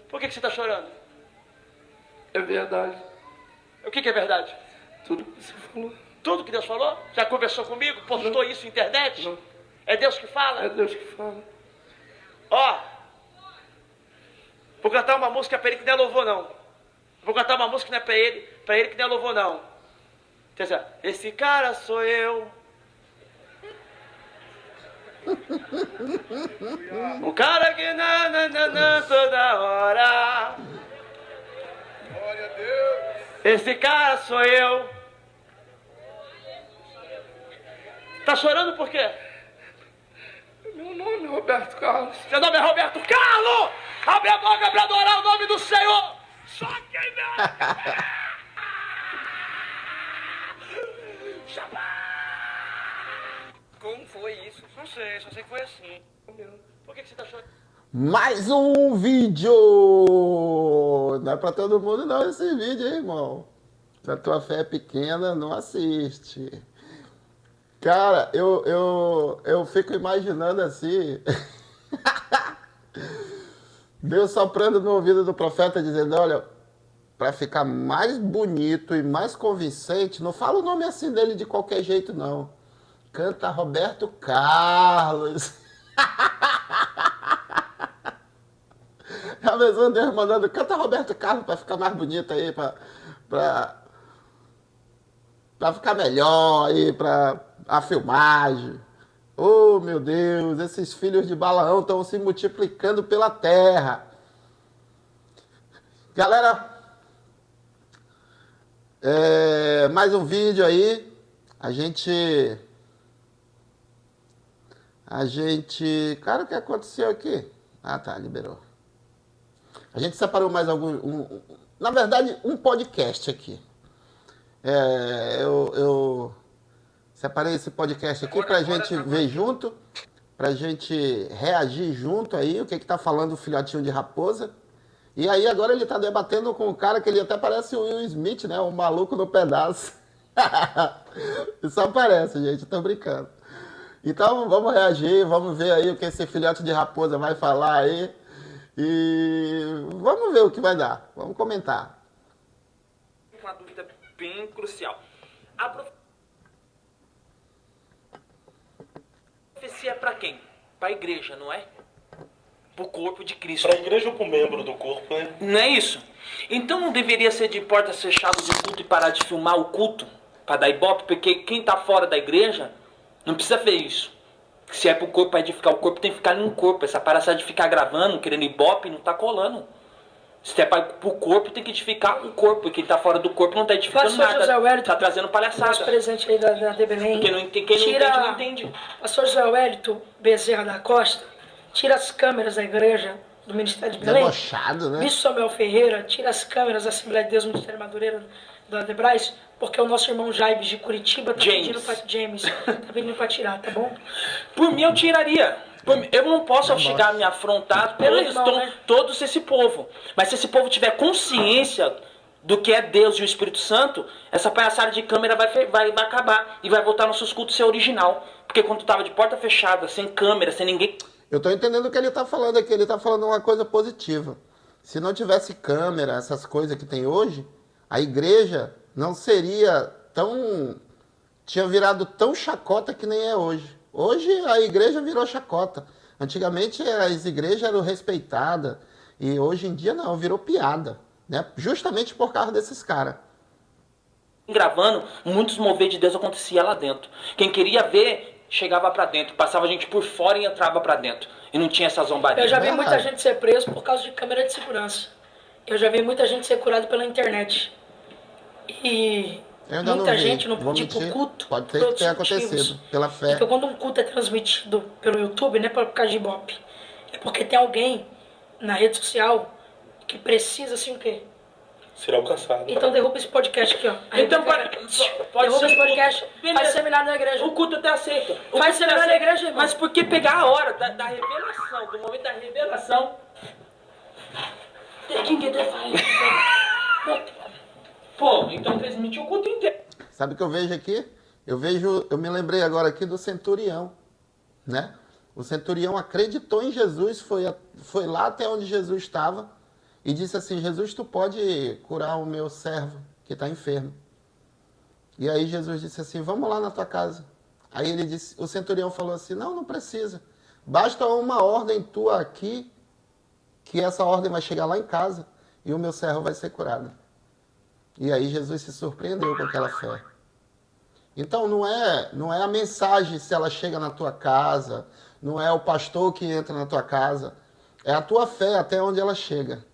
Por que você está chorando? É verdade. O que é verdade? Tudo que você falou. Tudo que Deus falou? Já conversou comigo? Postou isso na internet? Não. É Deus que fala? É Deus que fala. Ó, vou cantar uma música pra ele que não é louvor, não. Vou cantar uma música que não é pra ele que não é louvor, não. Quer dizer, esse cara sou eu. Um cara que toda hora. Glória a Deus. Esse cara sou eu. Tá chorando por quê? Meu nome é Roberto Carlos. Seu nome é Roberto Carlos! Abre a boca pra adorar o nome do Senhor! Só quem não! Como foi isso? Não sei, só sei que foi assim. Por que você tá chorando? Mais um vídeo! Não é pra todo mundo não esse vídeo, hein, irmão? Se a tua fé é pequena, não assiste. Cara, eu fico imaginando assim... Deus soprando no ouvido do profeta, dizendo, olha, para ficar mais bonito e mais convincente, não fala o nome assim dele de qualquer jeito, não. Canta Roberto Carlos. A mesma Deus mandando, canta Roberto Carlos para ficar mais bonito aí, para ficar melhor aí, para a filmagem. Oh, meu Deus, esses filhos de Balaão estão se multiplicando pela terra. Galera, mais um vídeo aí. A gente... Cara, o que aconteceu aqui? Ah, tá, liberou. A gente separou mais na verdade, um podcast aqui. Eu separei esse podcast aqui pra gente ver junto, pra gente reagir junto aí, o que tá falando o filhotinho de raposa. E aí agora ele tá debatendo com um cara que ele até parece o Will Smith, né? O maluco no pedaço. Isso aparece, gente, tô brincando. Então vamos reagir, vamos ver aí o que esse filhote de raposa vai falar aí. E vamos ver o que vai dar, vamos comentar. Uma dúvida bem crucial. A profecia é para quem? Para a igreja, não é? Para o corpo de Cristo. Para a igreja ou para o membro do corpo, né? Não é isso? Então não deveria ser de portas fechadas o culto e parar de filmar o culto? Para dar ibope? Porque quem está fora da igreja não precisa ver isso. Se é para o corpo, para edificar o corpo, tem que ficar no corpo. Essa palhaçada de ficar gravando, querendo ibope, não está colando. Se é para o corpo, tem que edificar o corpo. E quem está fora do corpo não está edificando Pastor nada. José Wellington, está trazendo palhaçada. nosso presente aí da DBM. Quem não entende, não entende. Pastor José Wellington Bezerra da Costa, tira as câmeras da igreja do Ministério de Belém. Debochado, né? Bispo Samuel Ferreira, tira as câmeras da Assembleia de Deus do Ministério Madureira da Debrais, porque o nosso irmão Jaibes de Curitiba tá pedindo pra tirar, tá bom? Por mim eu tiraria. Eu não posso chegar a me afrontar todos esse povo. Mas se esse povo tiver consciência do que é Deus e o Espírito Santo, essa palhaçada de câmera vai acabar. E vai voltar nossos cultos ser original. Porque quando tava de porta fechada, sem câmera, sem ninguém... Eu tô entendendo o que ele tá falando aqui. Ele tá falando uma coisa positiva. Se não tivesse câmera, essas coisas que tem hoje, a igreja não seria tão... Tinha virado tão chacota que nem é hoje. Hoje a igreja virou chacota. Antigamente as igrejas eram respeitadas. E hoje em dia não, virou piada. Né? Justamente por causa desses caras. Gravando, muitos mover de Deus acontecia lá dentro. Quem queria ver, chegava pra dentro. Passava a gente por fora e entrava pra dentro. E não tinha essa zombaria. Eu já vi muita gente ser preso por causa de câmera de segurança. Eu já vi muita gente ser curada pela internet. E... muita gente não podia ir pro culto. Pode ter que ter acontecido, pela fé. Porque quando um culto é transmitido pelo YouTube, não é por causa de ibope. É porque tem alguém na rede social que precisa, assim, o quê? Ser alcançado. Então derruba esse podcast aqui, ó. Então pode derruba ser esse podcast, faz seminário na igreja. O culto até aceita. Faz seminário na igreja, irmão. Mas por que pegar a hora da revelação, do momento da revelação? Quem que vai? Pô, então transmitiu o culto inteiro. Sabe o que eu vejo aqui? Eu me lembrei agora aqui do centurião, né? O centurião acreditou em Jesus, foi lá até onde Jesus estava e disse assim, Jesus, tu pode curar o meu servo que está enfermo. E aí Jesus disse assim, vamos lá na tua casa. Aí ele disse, o centurião falou assim, não precisa. Basta uma ordem tua aqui, que essa ordem vai chegar lá em casa e o meu servo vai ser curado. E aí Jesus se surpreendeu com aquela fé. Então não é a mensagem se ela chega na tua casa, não é o pastor que entra na tua casa, é a tua fé até onde ela chega.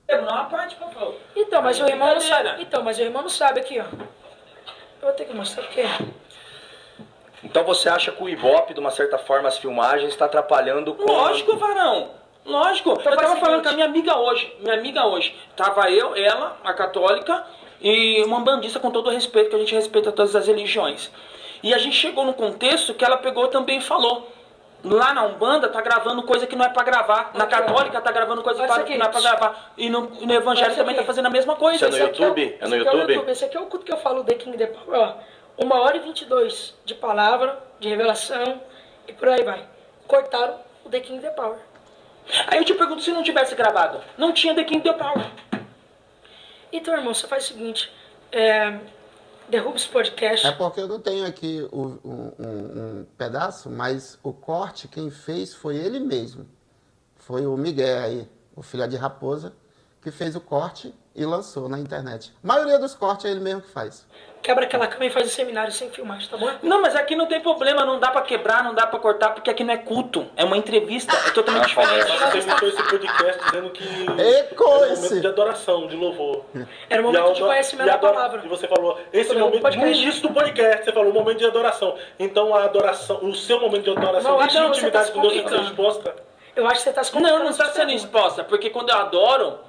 Não a parte, papai. Então, mas o irmão não sabe. Então, mas o irmão não sabe aqui, ó. Eu vou ter que mostrar porque. Então você acha que o Ibope, de uma certa forma, as filmagens, está atrapalhando com... Lógico, varão. Lógico. Então, eu tava seguinte. falando com a minha amiga hoje. Tava eu, ela, a católica, e uma bandista com todo o respeito, que a gente respeita todas as religiões. E a gente chegou num contexto que ela pegou também e falou. Lá na Umbanda tá gravando coisa que não é pra gravar. Na Católica tá gravando coisa que não é pra gravar. E no Evangelho também tá fazendo a mesma coisa. Isso é no YouTube? É no YouTube? Esse aqui é o culto que eu falo, The King The Power, ó. 1h22 de palavra, de revelação e por aí vai. Cortaram o The King The Power. Aí eu te pergunto, se não tivesse gravado, não tinha The King The Power. Então, irmão, você faz o seguinte, derruba esse podcast. É porque eu não tenho aqui um pedaço, mas o corte quem fez foi ele mesmo. Foi o Miguel aí, o filho de Raposa, que fez o corte e lançou na internet. A maioria dos cortes é ele mesmo que faz. Quebra aquela cama e faz um seminário sem filmagem, tá bom? Não, mas aqui não tem problema, não dá pra quebrar, não dá pra cortar, porque aqui não é culto, é uma entrevista, é totalmente diferente. Mas você iniciou esse podcast dizendo que Eco, era um esse. momento de adoração, de louvor. Era um momento de conhecimento da palavra. E você falou, esse Foi no momento, no podcast. início do podcast, você falou, momento de adoração. Então a adoração, o seu momento de adoração, Não, de não, você tá intimidade se com Deus, tem que ser complicando. exposta. Eu acho que você tá se Não, complicando não está essa sendo pergunta. exposta, porque quando eu adoro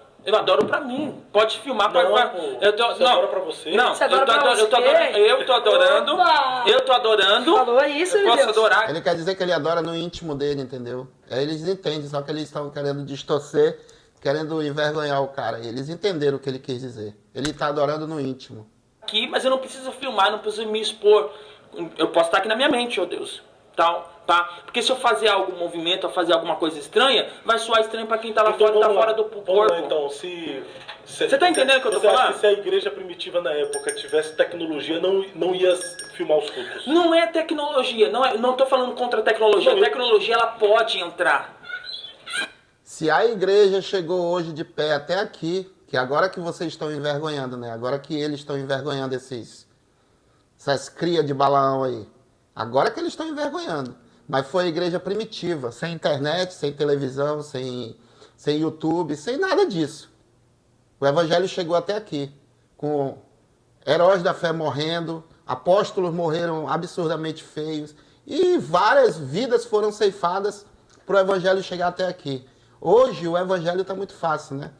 pra mim. Pode filmar, Não, pode... pô, Eu tô, você não, adora pra você? Não, Você adora pra eu tô você? adorando, Opa! eu tô adorando. Falou isso, eu meu posso Deus. adorar. Ele quer dizer que ele adora no íntimo dele, entendeu? Aí eles entendem, só que eles estão querendo distorcer, querendo envergonhar o cara. Eles entenderam o que ele quis dizer. Ele está adorando no íntimo. Aqui, mas eu não preciso filmar, não preciso me expor. Eu posso estar aqui na minha mente, ó Deus. Tal, tá? Porque se eu fazer algum movimento, ou fazer alguma coisa estranha, vai soar estranho pra quem tá lá fora, tá fora do corpo. Vamos lá, então, você tá entendendo o que eu tô Você acha falando? que se a igreja primitiva na época tivesse tecnologia, não ia filmar os cultos? Não é tecnologia, não tô falando contra a tecnologia. A tecnologia, ela pode entrar. Se a igreja chegou hoje de pé até aqui, que agora que vocês estão envergonhando, né? Agora que eles estão envergonhando essas crias de Balaão aí. Agora que eles estão envergonhando. Mas foi a igreja primitiva, sem internet, sem televisão, sem YouTube, sem nada disso. O evangelho chegou até aqui, com heróis da fé morrendo, apóstolos morreram absurdamente feios, e várias vidas foram ceifadas para o evangelho chegar até aqui. Hoje o evangelho está muito fácil, né?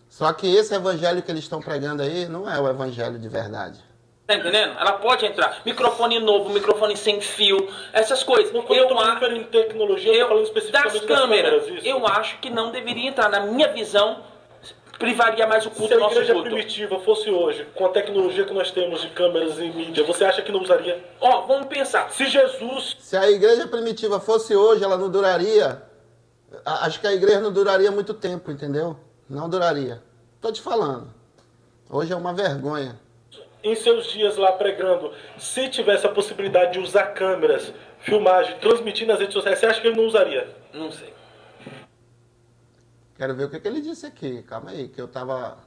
Só que esse evangelho que eles estão pregando aí não é o evangelho de verdade. Tá entendendo? Ela pode entrar. Microfone novo, microfone sem fio, essas coisas. Quando eu tô falando em tecnologia, eu tô falando especificamente das câmeras, isso. eu acho que não deveria entrar. Na minha visão, privaria mais o culto Se a do nosso igreja culto. primitiva fosse hoje, com a tecnologia que nós temos de câmeras e mídia, você acha que não usaria? Ó, vamos pensar. Se Jesus... Se a igreja primitiva fosse hoje, ela não duraria. Acho que a igreja não duraria muito tempo, entendeu? Não duraria. Tô te falando. Hoje é uma vergonha. Em seus dias lá pregando, se tivesse a possibilidade de usar câmeras, filmagem, transmitir nas redes sociais, você acha que ele não usaria? Não sei. Quero ver o que ele disse aqui. Calma aí, que eu tava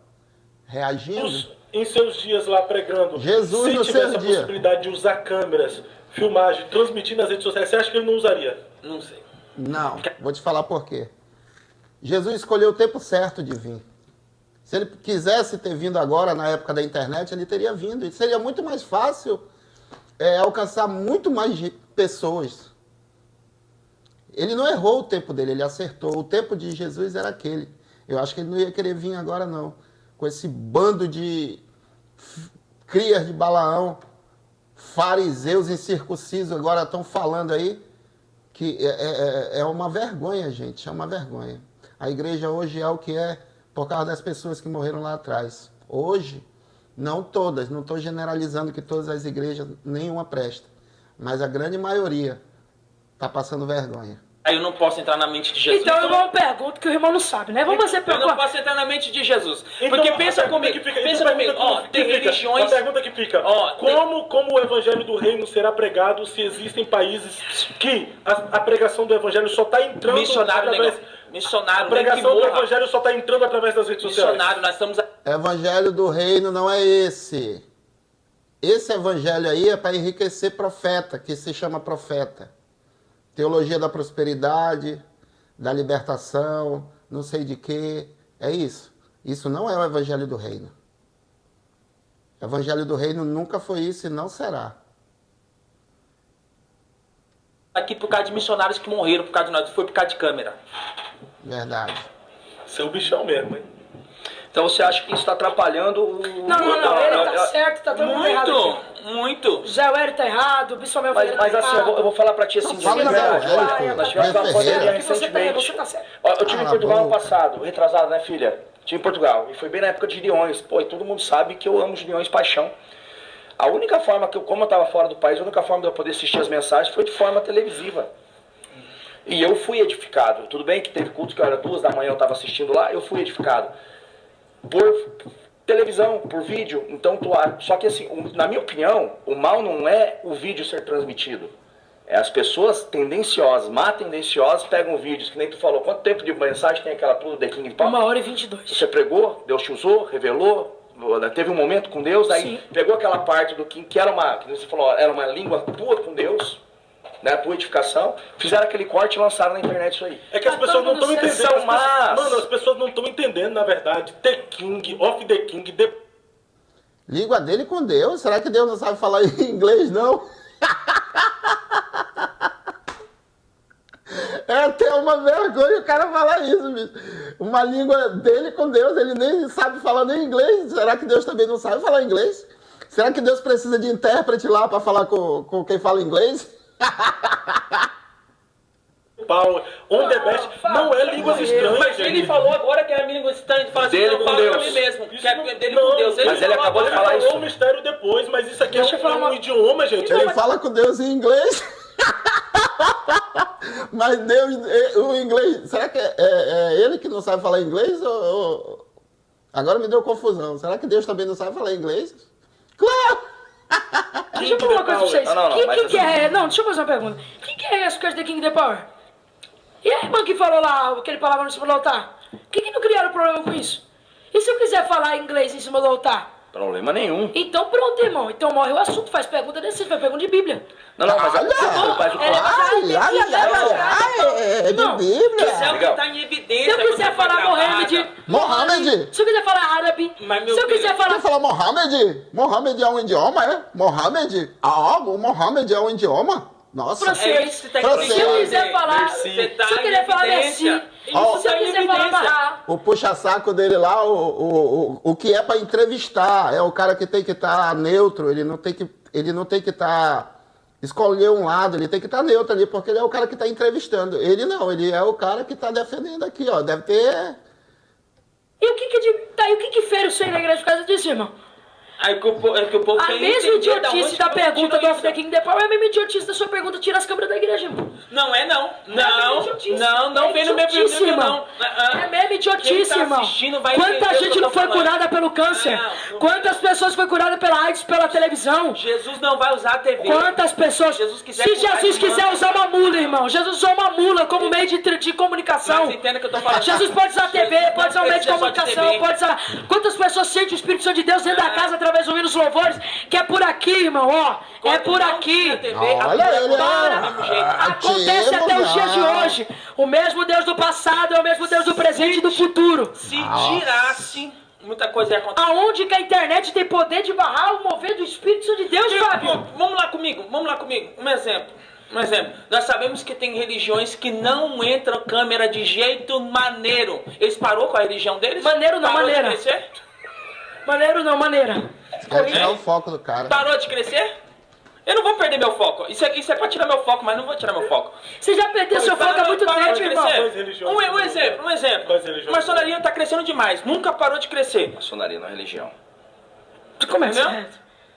reagindo. Em seus dias lá pregando, Jesus no se tivesse seu a dia. possibilidade de usar câmeras, filmagem, transmitir nas redes sociais, você acha que ele não usaria? Não sei. Não, vou te falar por quê. Jesus escolheu o tempo certo de vir. Se ele quisesse ter vindo agora, na época da internet, ele teria vindo. E seria muito mais fácil alcançar muito mais pessoas. Ele não errou o tempo dele, ele acertou. O tempo de Jesus era aquele. Eu acho que ele não ia querer vir agora, não. Com esse bando de crias de Balaão, fariseus incircuncisos, agora estão falando aí que é uma vergonha, gente. É uma vergonha. A igreja hoje é o que é por causa das pessoas que morreram lá atrás. Hoje, não todas, não estou generalizando que todas as igrejas, nenhuma presta, mas a grande maioria Tá passando vergonha. Aí eu não posso entrar na mente de Jesus. Então, irmão, pergunta que o irmão não sabe, né? Vamos fazer Eu pergunta. não posso entrar na mente de Jesus. Então, Porque pensa comigo, pensa comigo, tem religiões... A pergunta que fica, como o evangelho do reino será pregado se existem países que a pregação do evangelho só está entrando Missionário, a pregação do evangelho só está entrando através das redes sociais? Missionário, nós estamos... Evangelho do reino não é esse. Esse evangelho aí é para enriquecer profeta, que se chama profeta. Teologia da prosperidade, da libertação, não sei de quê. É isso. Isso não é o evangelho do reino. O evangelho do reino nunca foi isso e não será. Aqui por causa de missionários que morreram por causa de nós, foi por causa de câmera. Verdade. Seu bichão mesmo, hein? Então você acha que isso está atrapalhando o... Não, ele tá certo, tá todo mundo errado. Muito. Zé Hélio tá errado, o Bispo Mel Mas assim, eu vou falar pra ti assim, de Fala, verdade. Zé, Nós tivemos uma pandemia recentemente. Você tá certo. Eu tive em Portugal ano passado, retrasado, né, filha? Tive em Portugal. E foi bem na época de Gideões. Pô, e todo mundo sabe que eu amo Gideões paixão. A única forma que eu, como eu estava fora do país, a única forma de eu poder assistir as mensagens foi de forma televisiva. E eu fui edificado. Tudo bem que teve culto que era 2 da manhã, eu estava assistindo lá, eu fui edificado. Por televisão, por vídeo. Então, só que assim, na minha opinião, o mal não é o vídeo ser transmitido. É as pessoas tendenciosas, tendenciosas, pegam vídeos, que nem tu falou. Quanto tempo de mensagem tem aquela tua The King Pop? 1h22. Você pregou, Deus te usou, revelou, teve um momento com Deus, aí Sim. Pegou aquela parte do que era uma, que você falou, era uma língua tua com Deus, né, tua edificação, fizeram aquele corte e lançaram na internet isso aí. É que as pessoas não estão entendendo. Mas... Mano, as pessoas não estão entendendo, na verdade. The King, of the King, Língua dele com Deus. Será que Deus não sabe falar em inglês, não? É até uma vergonha o cara falar isso, bicho. Uma língua dele com Deus, ele nem sabe falar nem inglês. Será que Deus também não sabe falar inglês? Será que Deus precisa de intérprete lá para falar com quem fala inglês? Power, on the best, não é línguas estranhas. Mas ele falou agora que é a língua estranha, fala assim, Dele eu com falo Deus. pra mim mesmo, que é dele não, com Deus. mas ele acabou de Ele falar falou isso. o mistério depois, mas isso aqui Deixa eu falar é um uma- idioma, gente. Ele fala com Deus em inglês. Mas Deus, o inglês, será que é ele que não sabe falar inglês? Agora me deu confusão. Será que Deus também não sabe falar inglês? Claro! Deixa eu falar uma coisa pra vocês. Não, Quem mas que é... Não, deixa eu fazer uma pergunta. Quem que é esse cara The King The Power? E a irmã que falou lá, aquele palavra no cima do altar? Quem que não criaram problema com isso? E se eu quiser falar inglês em cima do altar? Problema nenhum. Então pronto, irmão. Então morre o assunto, faz pergunta decente, faz pergunta de Bíblia. Não, mas Olha! É de Não, Bíblia. Isso é o que Legal. tá em evidência. Se eu quiser quando foi falar gravada. Mohamed... Mohamed. Se eu quiser falar árabe... Mas, meu Se eu quiser filho, falar... Quer falar Mohamed? Mohamed é um idioma, é? Mohamed? Ah, o Mohamed é um idioma? Nossa. Francês. É isso que tá em Francês. Se eu evidência. quiser falar... Merci. Se eu quiser falar Merci... Ó. Se eu quiser falar Barra... O puxa-saco dele lá, o que é pra entrevistar, é o cara que tem que estar neutro, ele não tem que estar escolher um lado, ele tem que estar neutro ali, porque ele é o cara que está entrevistando. Ele não, ele é o cara que está defendendo aqui, ó. Deve ter... E o que que fere o senhor na igreja por causa disso, irmão? Aí que o povo A quer mesma entender da onde idiotice da que você pergunta do tirou Off the isso. King The Power é a mesma idiotice da sua pergunta tira as câmeras da igreja, irmão. Não é não. idiotice. Não vem no meu idiotice, perfil, irmão. não. É mesmo idiotice, Quem tá irmão. assistindo vai entender Quanta o que gente eu não tô foi falando. curada pelo câncer? Não. Quantas pessoas foi curada pela AIDS pela televisão? Jesus não vai usar a TV. Quantas pessoas... Jesus quiser Se curar Jesus de quiser mãe. usar uma mula, irmão. Jesus usou uma mula como meio de comunicação. Mas entenda o que eu tô falando. Jesus pode usar a TV, Jesus pode usar um não meio de precisa só de comunicação, TV. pode usar... Quantas pessoas sentem o Espírito Santo de Deus dentro da casa através do hino dos louvores? Que é por aqui, irmão, ó. É Quando por não aqui. tinha TV, Olha a ele, para. ó. Do mesmo jeito. Acontece até os dias de hoje. O mesmo Deus do passado é o mesmo Deus do presente e do futuro. Se tirasse, muita coisa ia acontecer. Aonde que a internet tem poder de barrar o mover do Espírito Santo de Deus, Fábio? Vamos lá comigo. Um exemplo. Nós sabemos que tem religiões que não entram câmera de jeito maneiro. Eles parou com a religião deles? Maneiro não, Parou maneira. de crescer? Maneiro não, maneira. Quer tirar o foco do cara. Parou de crescer? Eu não vou perder meu foco. Isso é pra tirar meu foco, mas não vou tirar meu foco. Você já perdeu seu foco há muito Parou tempo, de irmão. crescer? Quais religiões? Um exemplo. Quais religiões? A maçonaria tá crescendo demais. Nunca parou de crescer. Maçonaria não é religião. Tu começa. Entendeu?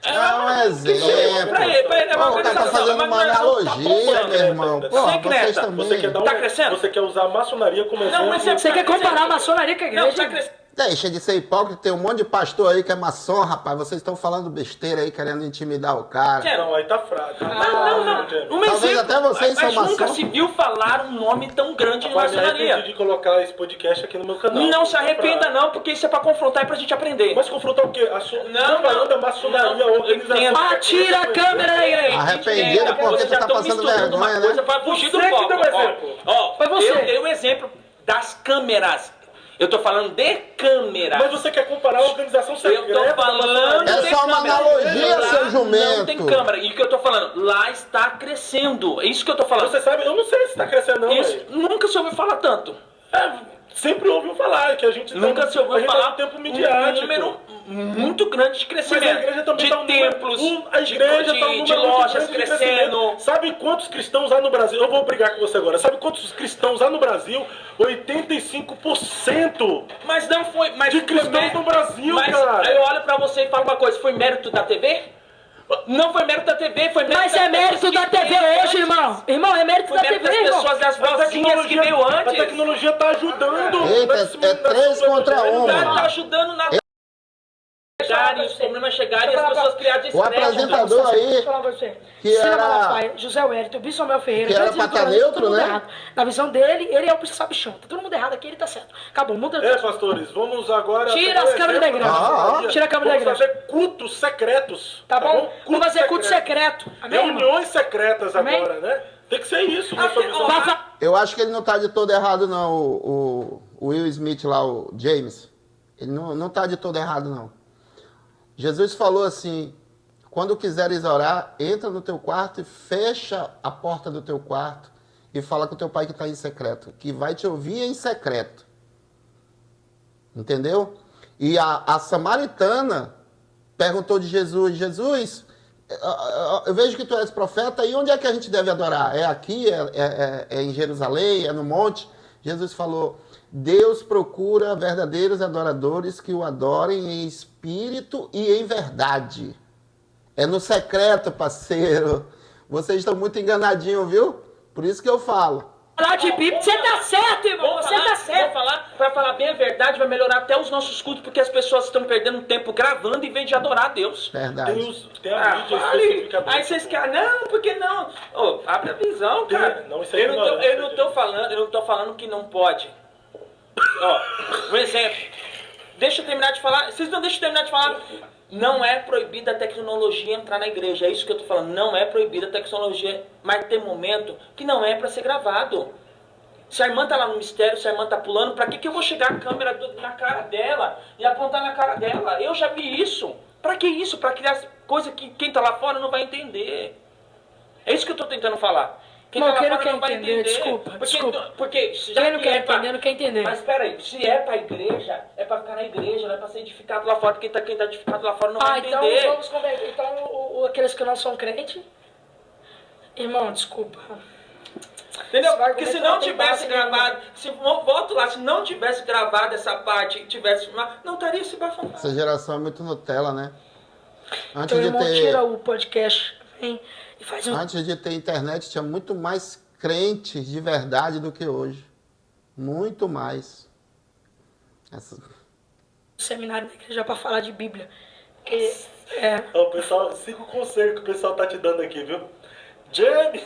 É um exemplo. Pra ele é uma Pô, o cara tá organização, fazendo mas uma não é- analogia, tá meu irmão. Pô, Sem vocês creta. também. Você quer dar Tá crescendo? Você quer usar a maçonaria como exemplo? mas Você quer comparar a maçonaria com a Não, igreja? tá crescendo. Deixa de ser hipócrita, tem um monte de pastor aí que é maçom, rapaz. Vocês estão falando besteira aí, querendo intimidar o cara. Não, aí tá fraco. Não. Um Talvez exemplo, até vocês mas são nunca maçom. se viu falar um nome tão grande de Mas me maçonaria. arrependi de colocar esse podcast aqui no meu canal. Não se Tá arrependa fraco. não, porque isso é pra confrontar e pra gente aprender. Mas confrontar o quê? Comparando a maçonaria, a organização... entendo. Atira a câmera da igreja. Arrependido porque Vocês você já tá tão passando misturando vergonha, uma né? coisa pra fugir do Você que foco. deu o exemplo. Foi você. Eu dei o exemplo das câmeras. Eu tô falando de câmeras. Mas você quer comparar a organização secreta? Eu tô falando É de só uma câmera. analogia, Lá seu jumento. Não tem câmera. E o que eu tô falando? Lá está crescendo. É isso que eu tô falando. Você sabe, eu não sei se tá crescendo não, Isso, velho. nunca se ouviu falar tanto. Sempre ouviu falar que a gente Nunca se ouviu falar no tempo um midiático. número muito grande de Mas crescimento. a igreja também de tá um templos, a igreja de, tá um de número muito lojas grande de crescendo. crescimento. Sabe quantos cristãos há no Brasil? Eu vou brigar com você agora. Sabe quantos cristãos há no Brasil? 85% Mas não foi. Mas de foi cristãos mérito- no Brasil, mas cara. aí eu olho pra você e falo uma coisa: foi mérito da TV? Não foi mérito da TV, foi mérito Mas é mérito da TV hoje, irmão. Irmão, é mérito Foi da mérito TV, das irmão. pessoas, das vozinhas que veio A antes. tecnologia tá ajudando. Eita, nesse- é nesse 3 contra evangelho. 1. Tá ajudando na. Os problemas chegarem e as pessoas criarem O apresentador aí, Deixa eu falar pra você. que Cira era- Malafaia, José Wellington, Bisomel Ferreira, que era José pra tá Vitor, neutro, todo mundo né? errado. Na visão dele, ele é o sabichão. Tá todo mundo errado aqui, ele tá certo. Acabou, muda de Pastores, vamos agora... Tira pegar as um câmeras da exemplo igreja. Ah, Tira a câmera da Vamos igreja. fazer cultos secretos. Tá bom? Vamos Cultos fazer culto secretos. secreto. Amém, irmão? Reuniões secretas Amém? agora, né? Tem que ser isso, na sua visão. Eu acho que ele não tá de todo errado, não, o Will Smith lá, o James. Ele não tá de todo errado, não. Jesus falou assim: quando quiseres orar, entra no teu quarto e fecha a porta do teu quarto e fala com o teu pai que está em secreto, que vai te ouvir em secreto. Entendeu? E a samaritana perguntou de Jesus: Jesus, eu vejo que tu és profeta, e onde é que a gente deve adorar? É aqui? É em Jerusalém? É no monte? Jesus falou: Deus procura verdadeiros adoradores que o adorem em espírito e em verdade. É no secreto, parceiro. Vocês estão muito enganadinhos, viu? Por isso que eu falo. Falar de Bíblia, você tá certo, irmão. Você tá certo. Pra falar bem a verdade, vai melhorar até os nossos cultos, porque as pessoas estão perdendo tempo gravando em vez de adorar a Deus. Verdade. Tem a mídia especificamente. Aí vocês querem, não, porque não? Ô, abre a visão, cara. Não, isso é eu não tô falando que não pode. Ó, um exemplo. Deixa eu terminar de falar. Vocês não deixam eu terminar de falar. Não é proibida a tecnologia entrar na igreja. É isso que eu tô falando. Não é proibida a tecnologia. Mas tem momento que não é pra ser gravado. Se a irmã tá lá no mistério, se a irmã tá pulando, pra que eu vou chegar a câmera na cara dela e apontar na cara dela? Eu já vi isso. Pra que isso? Pra criar coisa que quem tá lá fora não vai entender. É isso que eu tô tentando falar. Quem Irmão, tá lá quem não fora quer não vai entender, entender. desculpa. Porque já Quem não que quer é pra- entender, não quer entender. Mas peraí, se é pra igreja, é pra ficar na igreja, não é pra ser edificado lá fora, porque quem tá edificado lá fora não vai então entender. vamos converter. Então, aqueles que não são crentes. Irmão, desculpa. Entendeu? Esse Porque se argumento não não tem tivesse base nenhuma. gravado, volto lá, se não tivesse gravado essa parte e tivesse filmado, não estaria esse bafafá. Essa geração é muito Nutella, né? Antes Então, de irmão, ter... tira o podcast hein, e faz um Antes de ter internet, tinha muito mais crentes de verdade do que hoje. Muito mais. seminário na igreja pra falar de Bíblia. É. Ó, pessoal, siga o conselho que o pessoal tá te dando aqui, viu? James,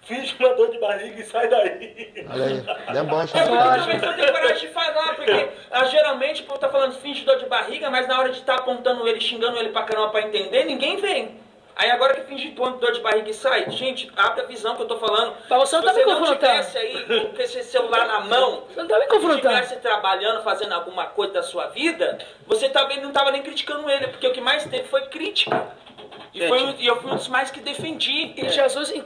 finge uma dor de barriga e sai daí. Olha aí, debocha. É do porque cara. também eu tenho coragem de falar, porque geralmente o povo tá falando finge dor de barriga, mas na hora de estar apontando ele, xingando ele pra caramba pra entender, ninguém vem. Aí agora que finge dor de barriga e sai, gente, abre a visão que eu tô falando. Mas você não tá me Se você não confrontando. tivesse aí com esse celular na mão, Você não tá me se confrontando. estivesse trabalhando, fazendo alguma coisa da sua vida, você também não tava nem criticando ele, porque o que mais teve foi crítica. E eu fui um dos mais que defendi. E Jesus, ele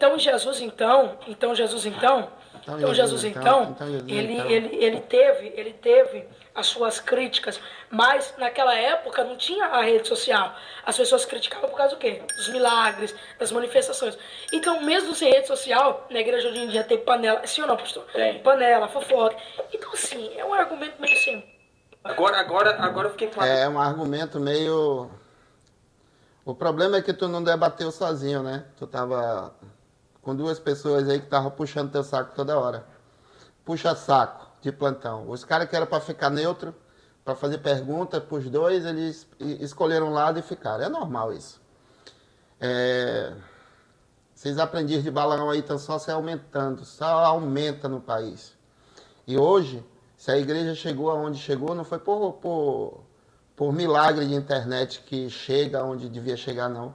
teve as suas críticas, mas naquela época não tinha a rede social. As pessoas criticavam por causa do quê? Dos milagres, das manifestações. Então, mesmo sem rede social, na igreja hoje em dia tem panela, sim ou não, pastor? Tem. Panela, fofoca. Então, assim, é um argumento meio assim. Agora eu fiquei com a... É um argumento meio... O problema é que tu não debateu sozinho, né? Tu tava com duas pessoas aí que estavam puxando teu saco toda hora. Puxa saco de plantão. Os caras que eram para ficar neutro, para fazer pergunta pros dois, eles escolheram um lado e ficaram. É normal isso. Esses aprendizes de balão aí estão só se aumentando, só aumenta no país. E hoje, se a igreja chegou aonde chegou, não foi por milagre de internet que chega onde devia chegar, não.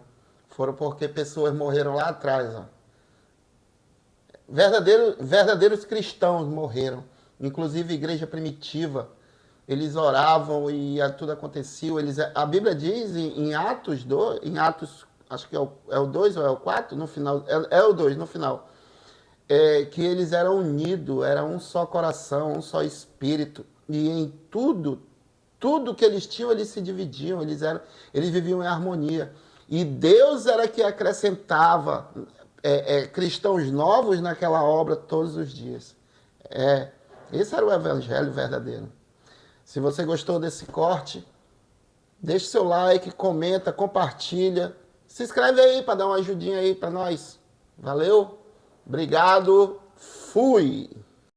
Foram porque pessoas morreram lá atrás. Ó. Verdadeiros cristãos morreram. Inclusive igreja primitiva. Eles oravam e tudo acontecia. A Bíblia diz em Atos, acho que é o 2 ou é o 4, no final, é o 2 no final, que eles eram unidos, era um só coração, um só espírito. E em tudo que eles tinham, eles se dividiam, eles viviam em harmonia. E Deus era que acrescentava cristãos novos naquela obra todos os dias. Esse era o evangelho verdadeiro. Se você gostou desse corte, deixe seu like, comenta, compartilha. Se inscreve aí para dar uma ajudinha aí para nós. Valeu? Obrigado. Fui!